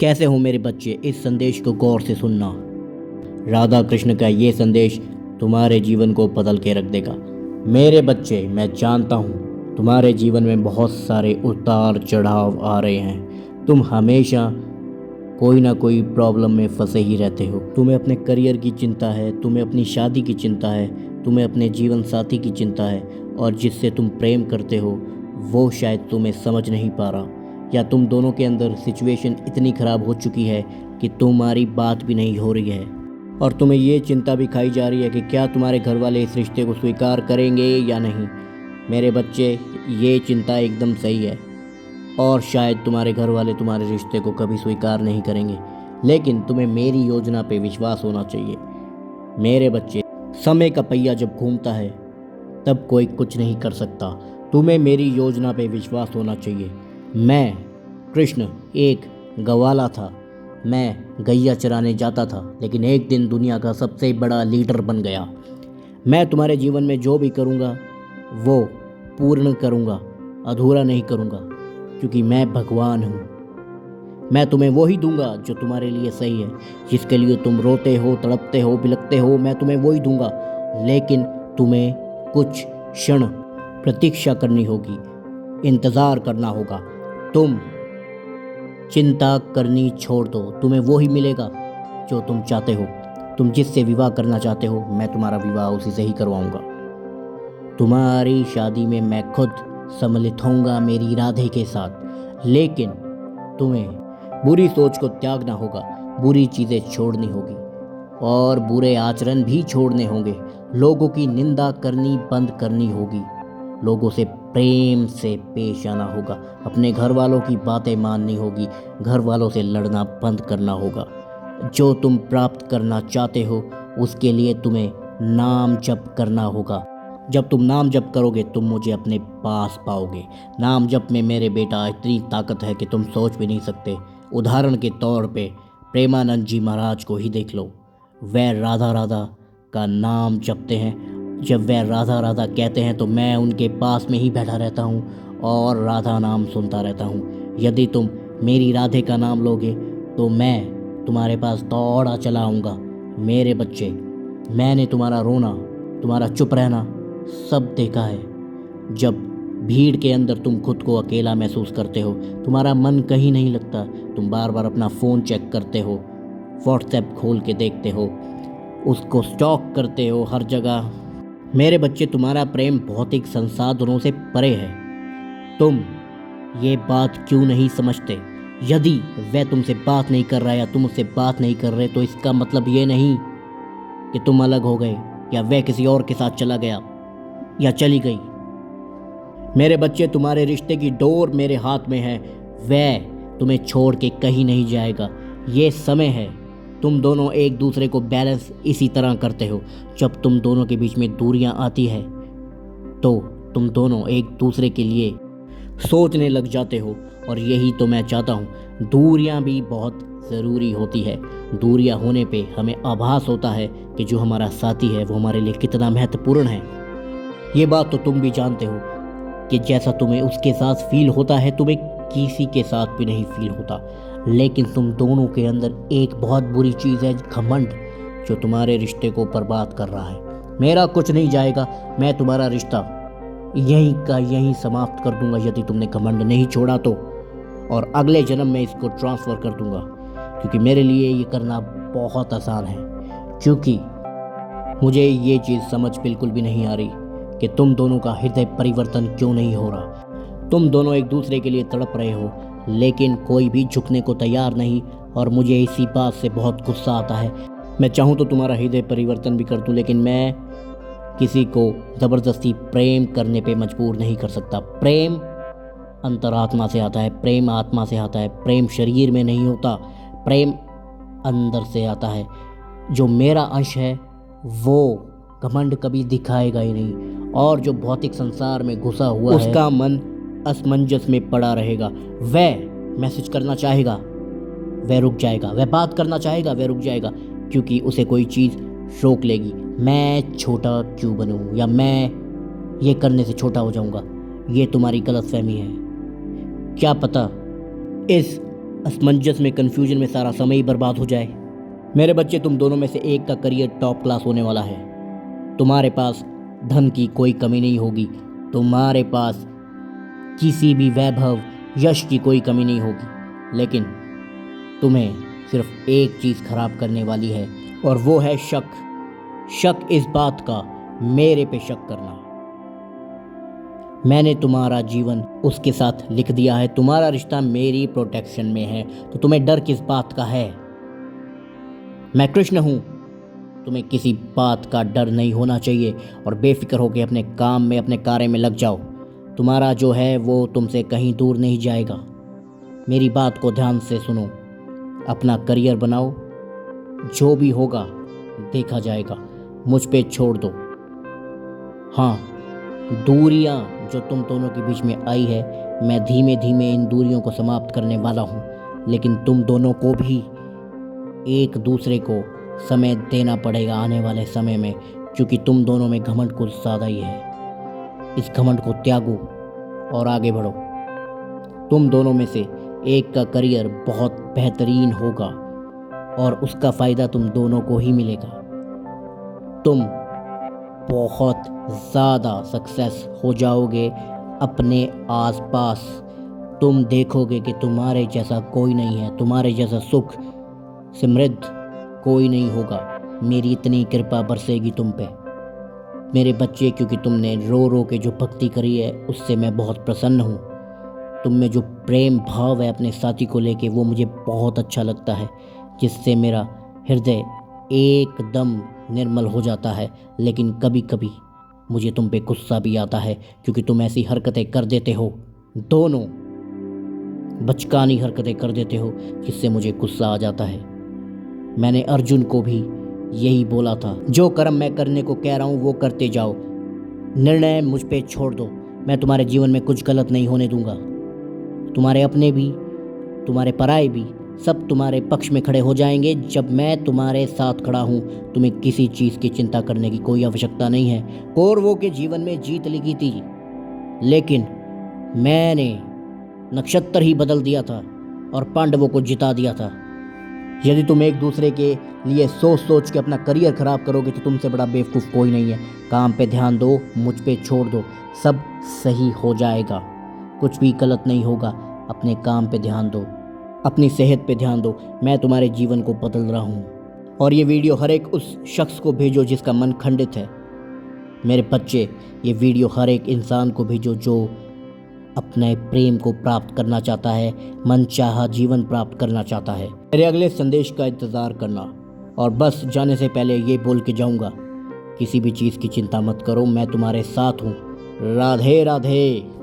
कैसे हो मेरे बच्चे? इस संदेश को गौर से सुनना। राधा कृष्ण का ये संदेश तुम्हारे जीवन को बदल के रख देगा। मेरे बच्चे, मैं जानता हूँ तुम्हारे जीवन में बहुत सारे उतार चढ़ाव आ रहे हैं। तुम हमेशा कोई ना कोई प्रॉब्लम में फंसे ही रहते हो। तुम्हें अपने करियर की चिंता है, तुम्हें अपनी शादी की चिंता है, तुम्हें अपने जीवन साथी की चिंता है, और जिससे तुम प्रेम करते हो वो शायद तुम्हें समझ नहीं पा रहा, या तुम दोनों के अंदर सिचुएशन इतनी ख़राब हो चुकी है कि तुम्हारी बात भी नहीं हो रही है, और तुम्हें ये चिंता भी खाई जा रही है कि क्या तुम्हारे घर वाले इस रिश्ते को स्वीकार करेंगे या नहीं। मेरे बच्चे, ये चिंता एकदम सही है, और शायद तुम्हारे घर वाले तुम्हारे रिश्ते को कभी स्वीकार नहीं करेंगे, लेकिन तुम्हें मेरी योजना पे विश्वास होना चाहिए। मेरे बच्चे, समय का पहिया जब घूमता है तब कोई कुछ नहीं कर सकता। तुम्हें मेरी योजना पे विश्वास होना चाहिए। मैं कृष्ण एक गवाला था, मैं गैया चराने जाता था, लेकिन एक दिन दुनिया का सबसे बड़ा लीडर बन गया। मैं तुम्हारे जीवन में जो भी करूँगा वो पूर्ण करूँगा, अधूरा नहीं करूँगा, क्योंकि मैं भगवान हूँ। मैं तुम्हें वो ही दूंगा जो तुम्हारे लिए सही है, जिसके लिए तुम रोते हो, तड़पते हो, बिलखते हो, मैं तुम्हें वो ही दूंगा। लेकिन तुम्हें कुछ क्षण प्रतीक्षा करनी होगी, इंतज़ार करना होगा। तुम चिंता करनी छोड़ दो, तुम्हें वो ही मिलेगा जो तुम चाहते हो। तुम जिससे विवाह करना चाहते हो, मैं तुम्हारा विवाह उसी से ही करवाऊंगा। तुम्हारी शादी में मैं खुद सम्मिलित होऊंगा मेरी राधे के साथ। लेकिन तुम्हें बुरी सोच को त्यागना होगा, बुरी चीज़ें छोड़नी होगी, और बुरे आचरण भी छोड़ने होंगे। लोगों की निंदा करनी बंद करनी होगी, लोगों से प्रेम से पेश आना होगा, अपने घर वालों की बातें माननी होगी, घर वालों से लड़ना बंद करना होगा। जो तुम प्राप्त करना चाहते हो उसके लिए तुम्हें नाम जप करना होगा। जब तुम नाम जप करोगे तुम मुझे अपने पास पाओगे। नाम जप में मेरे बेटा इतनी ताकत है कि तुम सोच भी नहीं सकते। उदाहरण के तौर पे प्रेमानंद जी महाराज को ही देख लो। वह राधा राधा का नाम जपते हैं। जब वह राधा राधा कहते हैं तो मैं उनके पास में ही बैठा रहता हूँ और राधा नाम सुनता रहता हूँ। यदि तुम मेरी राधे का नाम लोगे तो मैं तुम्हारे पास दौड़ा चला आऊँगा। मेरे बच्चे, मैंने तुम्हारा रोना, तुम्हारा चुप रहना सब देखा है। जब भीड़ के अंदर तुम खुद को अकेला महसूस करते हो, तुम्हारा मन कहीं नहीं लगता, तुम बार बार अपना फ़ोन चेक करते हो, व्हाट्सएप खोल के देखते हो, उसको स्टॉक करते हो हर जगह। मेरे बच्चे, तुम्हारा प्रेम भौतिक संसाधनों से परे है। तुम ये बात क्यों नहीं समझते? यदि वह तुमसे बात नहीं कर रहा या तुम उससे बात नहीं कर रहे तो इसका मतलब ये नहीं कि तुम अलग हो गए या वह किसी और के साथ चला गया या चली गई। मेरे बच्चे, तुम्हारे रिश्ते की डोर मेरे हाथ में है, वह तुम्हें छोड़ के कहीं नहीं जाएगा। ये समय है, तुम दोनों एक दूसरे को बैलेंस इसी तरह करते हो। जब तुम दोनों के बीच में दूरियां आती है तो तुम दोनों एक दूसरे के लिए सोचने लग जाते हो, और यही तो मैं चाहता हूँ। दूरियां भी बहुत ज़रूरी होती है। दूरियां होने पे हमें आभास होता है कि जो हमारा साथी है वो हमारे लिए कितना महत्वपूर्ण है। ये बात तो तुम भी जानते हो कि जैसा तुम्हें उसके साथ फील होता है तुम्हें किसी के साथ भी नहीं फील होता। लेकिन तुम दोनों के अंदर एक बहुत बुरी चीज़ है, घमंड, जो तुम्हारे रिश्ते को बर्बाद कर रहा है। मेरा कुछ नहीं जाएगा, मैं तुम्हारा रिश्ता यहीं का यहीं समाप्त कर दूंगा यदि तुमने घमंड नहीं छोड़ा तो, और अगले जन्म में इसको ट्रांसफ़र कर दूंगा, क्योंकि मेरे लिए ये करना बहुत आसान है। क्योंकि मुझे ये चीज़ समझ बिल्कुल भी नहीं आ रही कि तुम दोनों का हृदय परिवर्तन क्यों नहीं हो रहा। तुम दोनों एक दूसरे के लिए तड़प रहे हो, लेकिन कोई भी झुकने को तैयार नहीं, और मुझे इसी बात से बहुत गुस्सा आता है। मैं चाहूँ तो तुम्हारा हृदय परिवर्तन भी कर दूँ, लेकिन मैं किसी को ज़बरदस्ती प्रेम करने पे मजबूर नहीं कर सकता। प्रेम अंतरात्मा से आता है, प्रेम आत्मा से आता है, प्रेम शरीर में नहीं होता, प्रेम अंदर से आता है। जो मेरा अंश है वो घमंड कभी दिखाएगा ही नहीं, और जो भौतिक संसार में घुसा हुआ है उसका मन असमंजस में पड़ा रहेगा। वह मैसेज करना चाहेगा, वह रुक जाएगा, वह बात करना चाहेगा, वह रुक जाएगा, क्योंकि उसे कोई चीज़ रोक लेगी। मैं छोटा क्यों बनूं, या मैं ये करने से छोटा हो जाऊंगा। ये तुम्हारी गलतफहमी है। क्या पता इस असमंजस में, कन्फ्यूजन में सारा समय ही बर्बाद हो जाए। मेरे बच्चे, तुम दोनों में से एक का करियर टॉप क्लास होने वाला है। तुम्हारे पास धन की कोई कमी नहीं होगी, तुम्हारे पास किसी भी वैभव, यश की कोई कमी नहीं होगी, लेकिन तुम्हें सिर्फ एक चीज़ खराब करने वाली है, और वो है शक। शक इस बात का, मेरे पे शक करना। मैंने तुम्हारा जीवन उसके साथ लिख दिया है, तुम्हारा रिश्ता मेरी प्रोटेक्शन में है, तो तुम्हें डर किस बात का है? मैं कृष्ण हूं, तुम्हें किसी बात का डर नहीं होना चाहिए, और बेफिक्र होकर अपने काम में, अपने कार्य में लग जाओ। तुम्हारा जो है वो तुमसे कहीं दूर नहीं जाएगा। मेरी बात को ध्यान से सुनो, अपना करियर बनाओ, जो भी होगा देखा जाएगा, मुझ पे छोड़ दो। हाँ, दूरियां जो तुम दोनों के बीच में आई है, मैं धीमे धीमे इन दूरियों को समाप्त करने वाला हूँ, लेकिन तुम दोनों को भी एक दूसरे को समय देना पड़ेगा आने वाले समय में, क्योंकि तुम दोनों में घमंड कुछ ज़्यादा ही है। इस घमंड को त्यागो और आगे बढ़ो। तुम दोनों में से एक का करियर बहुत बेहतरीन होगा और उसका फ़ायदा तुम दोनों को ही मिलेगा। तुम बहुत ज़्यादा सक्सेस हो जाओगे अपने आसपास। तुम देखोगे कि तुम्हारे जैसा कोई नहीं है, तुम्हारे जैसा सुख समृद्ध कोई नहीं होगा। मेरी इतनी कृपा बरसेगी तुम पे मेरे बच्चे, क्योंकि तुमने रो रो के जो भक्ति करी है उससे मैं बहुत प्रसन्न हूँ। तुम में जो प्रेम भाव है अपने साथी को लेके, वो मुझे बहुत अच्छा लगता है, जिससे मेरा हृदय एकदम निर्मल हो जाता है। लेकिन कभी कभी मुझे तुम पे गुस्सा भी आता है, क्योंकि तुम ऐसी हरकतें कर देते हो, दोनों बचकानी हरकतें कर देते हो, जिससे मुझे गुस्सा आ जाता है। मैंने अर्जुन को भी यही बोला था, जो कर्म मैं करने को कह रहा हूँ वो करते जाओ, निर्णय मुझ पे छोड़ दो। मैं तुम्हारे जीवन में कुछ गलत नहीं होने दूंगा। तुम्हारे अपने भी, तुम्हारे पराये भी, सब तुम्हारे पक्ष में खड़े हो जाएंगे जब मैं तुम्हारे साथ खड़ा हूँ। तुम्हें किसी चीज़ की चिंता करने की कोई आवश्यकता नहीं है। कौरवों के जीवन में जीत लिखी थी, लेकिन मैंने नक्षत्र ही बदल दिया था और पांडवों को जिता दिया था। यदि तुम एक दूसरे के लिए सोच सोच के अपना करियर खराब करोगे तो तुमसे बड़ा बेवकूफ़ कोई नहीं है। काम पे ध्यान दो, मुझ पे छोड़ दो, सब सही हो जाएगा, कुछ भी गलत नहीं होगा। अपने काम पे ध्यान दो, अपनी सेहत पे ध्यान दो। मैं तुम्हारे जीवन को बदल रहा हूँ। और ये वीडियो हर एक उस शख्स को भेजो जिसका मन खंडित है। मेरे बच्चे, ये वीडियो हर एक इंसान को भेजो जो अपने प्रेम को प्राप्त करना चाहता है, मनचाहा जीवन प्राप्त करना चाहता है। मेरे अगले संदेश का इंतज़ार करना। और बस जाने से पहले ये बोल के जाऊंगा, किसी भी चीज़ की चिंता मत करो, मैं तुम्हारे साथ हूँ। राधे राधे।